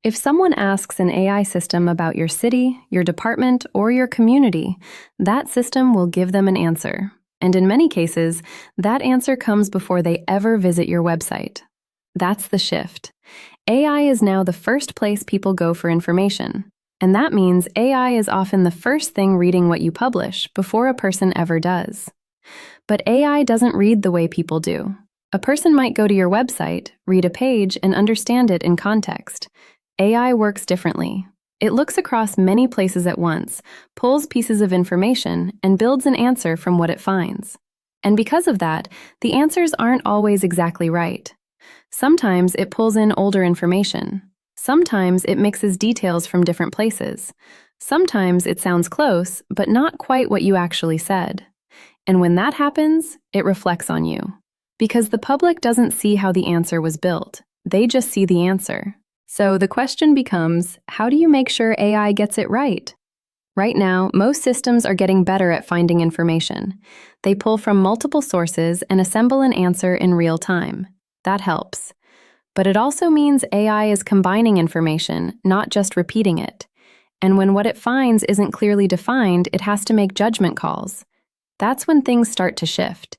If someone asks an AI system about your city, your department, or your community, that system will give them an answer. And in many cases, that answer comes before they ever visit your website. That's the shift. AI is now the first place people go for information. And that means AI is often the first thing reading what you publish before a person ever does. But AI doesn't read the way people do. A person might go to your website, read a page, and understand it in context. AI works differently. It looks across many places at once, pulls pieces of information, and builds an answer from what it finds. And because of that, the answers aren't always exactly right. Sometimes it pulls in older information. Sometimes it mixes details from different places. Sometimes it sounds close, but not quite what you actually said. And when that happens, it reflects on you. Because the public doesn't see how the answer was built. They just see the answer. So the question becomes, how do you make sure AI gets it right? Right now, most systems are getting better at finding information. They pull from multiple sources and assemble an answer in real time. That helps. But it also means AI is combining information, not just repeating it. And when what it finds isn't clearly defined, it has to make judgment calls. That's when things start to shift.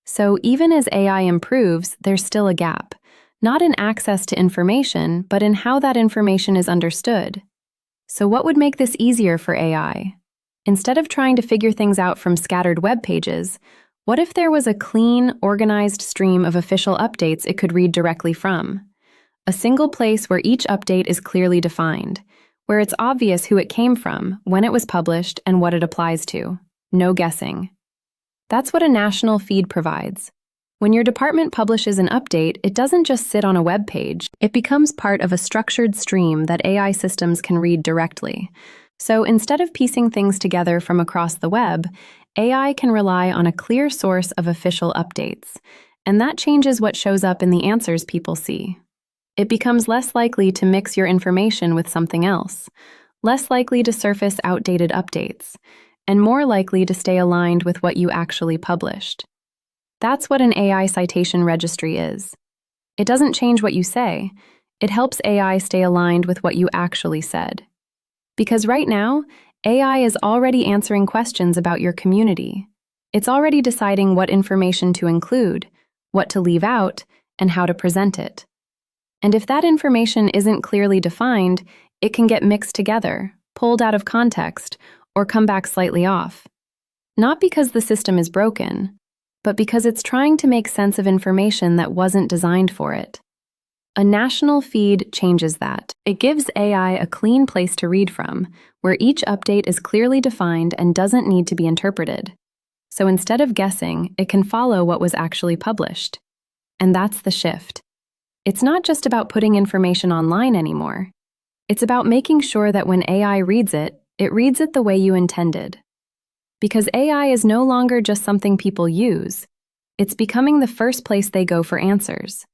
So even as AI improves, there's still a gap. Not in access to information, but in how that information is understood. So what would make this easier for AI? Instead of trying to figure things out from scattered web pages, what if there was a clean, organized stream of official updates it could read directly from? A single place where each update is clearly defined, where it's obvious who it came from, when it was published, and what it applies to. No guessing. That's what a national feed provides. When your department publishes an update, it doesn't just sit on a web page. It becomes part of a structured stream that AI systems can read directly. So instead of piecing things together from across the web, AI can rely on a clear source of official updates. And that changes what shows up in the answers people see. It becomes less likely to mix your information with something else, less likely to surface outdated updates, and more likely to stay aligned with what you actually published. That's what an AI citation registry is. It doesn't change what you say. It helps AI stay aligned with what you actually said. Because right now, AI is already answering questions about your community. It's already deciding what information to include, what to leave out, and how to present it. And if that information isn't clearly defined, it can get mixed together, pulled out of context, or come back slightly off. Not because the system is broken, but because it's trying to make sense of information that wasn't designed for it. A national feed changes that. It gives AI a clean place to read from, where each update is clearly defined and doesn't need to be interpreted. So instead of guessing, it can follow what was actually published. And that's the shift. It's not just about putting information online anymore. It's about making sure that when AI reads it reads it the way you intended. Because AI is no longer just something people use, it's becoming the first place they go for answers.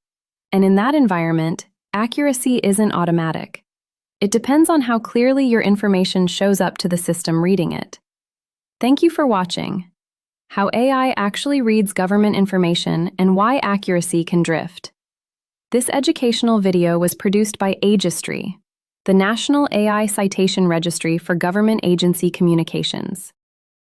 And in that environment, accuracy isn't automatic. It depends on how clearly your information shows up to the system reading it. Thank you for watching. How AI actually reads government information and why accuracy can drift. This educational video was produced by Agistry, the National AI Citation Registry for Government Agency Communications.